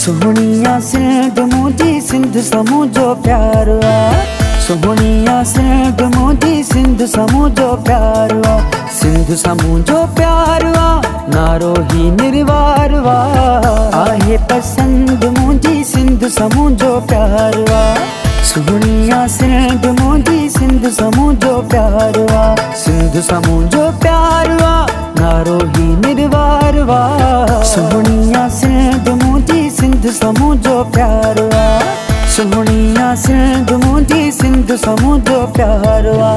सोहणिया सिंध मुंहिंजी सिंध सां जो प्यार आ। सोहणिया सिंध मुंहिंजी सिंध सां जो प्यार आ। सिंध सां जो प्यार आ नारो ही निर्वार वा। आहे पसंद मुंहिंजी सिंध सां जो प्यार आ। सोहणिया सिंध मुंहिंजी सिंध सां जो प्यार आ। सिंध सां जो प्यार आ नारो ही निर्वार वा। सोहणिया सिंध मुंहिंजी सिंध सां जो प्यार आ। सोहणिया सिंध मुंहिंजी सिंध सां जो प्यार आ।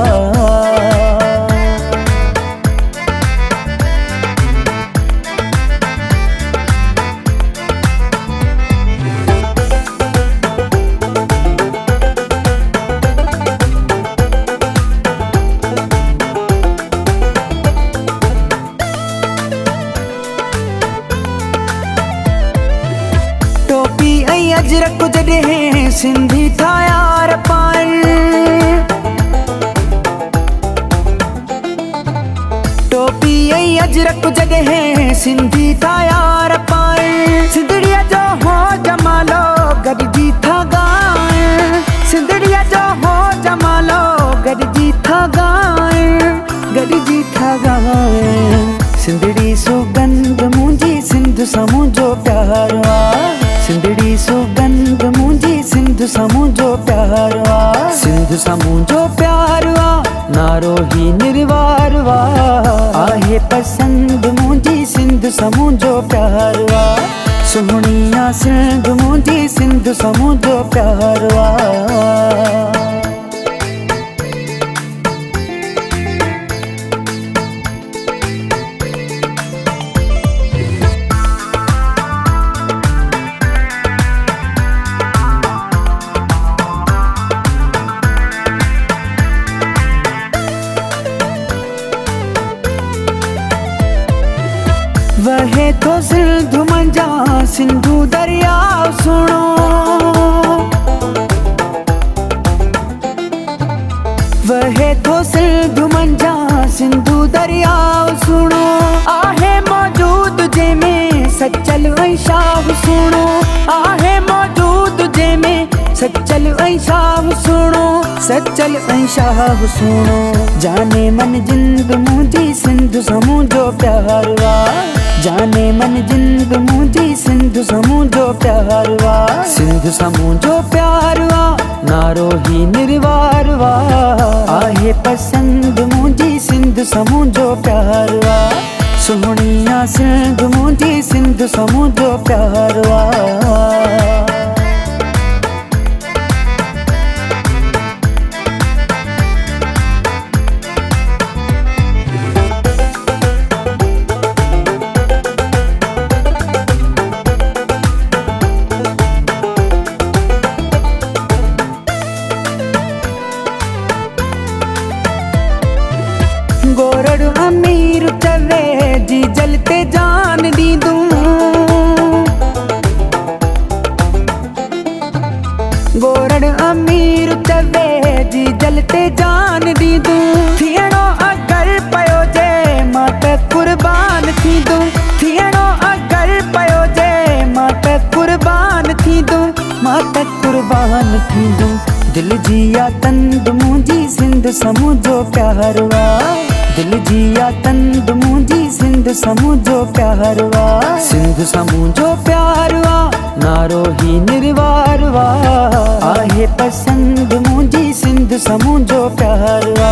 टोपी ऐं अजरक जॾहिं सिंधी था यार पाइनि। टोपी ऐं अजरक जॾहिं सिंधी था यार पाइनि। सिंधड़ीअ जो हो जमालो गॾिजी था ॻाइनि। सिंधड़ीअ जो हो जमालो गॾिजी था ॻाइनि। गॾिजी था ॻाइनि। सिंधड़ी सुगंध मुंहिंजी सिंध सां जो प्यार आ। सिंधड़ी सुगंध मुंहिंजी सिंध सां जो प्यार आ। सिंध सां जो प्यार आ नारो ही निर्वार वा। आहे पसंद मुंहिंजी सिंध सां जो प्यार आ। सोहणिया सिंध मुंहिंजी सिंध सां जो प्यार आ। वहे तो सिंध मंझा सिंधु दरिया सुनो। वहे तो सिंध मंझा सिंधु दरिया सुनो। आहे मौजूद जंहिंमें सचल ऐं शाह सुनो। आहे मौजूद जंहिंमें सचल ऐं शाह सुनो। सचल ऐं शाह सुनो। जाने मन जिंद मुंहिंजी सिंध सां जो प्यार आ। जाने मन जिंद मुंहिंजी सिंध सां जो प्यार वा। सिंध सां जो प्यार वा नारो ही निर्वार वा। आहे पसंद मुंहिंजी सिंध सां जो प्यार वा। सोहणिया सिंध मुंहिंजी सिंध सां जो प्यार वा। गोरड़ अमीर चवे जी जलते जान दी दूं। गोरड़ अमीर चवे जी जलते जान दी दूं। थियणो अगर पयो जे मां त कुर्बान थी दूं। थियणो अगर पयो जे मां त कुर्बान थी दूं। मां त कुर्बान थी दूं। दिल जी या तंद मुंहिंजी सिंध सां जो प्यार वा। दिल जी या तंद मुंहिंजी सिंध सां जो प्यार वा। सिंध सां जो प्यार वा नारो ही निर्वार वा। आहे पसंद मुंहिंजी सिंध सां जो प्यार वा।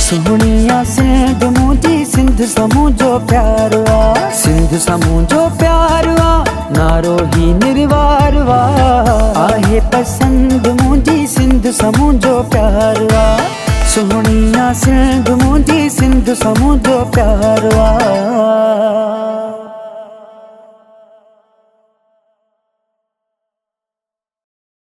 सोहणिया सिंध मुंहिंजी सिंध सां जो प्यार वा। सिंध सां जो प्यार वा नारो ही निर्वार वा। आहे पसंद मुंहिंजी सिंध सां जो प्यार वा। सोहणिया सिंध मुंहिंजी सिंध सां जो प्यार वा।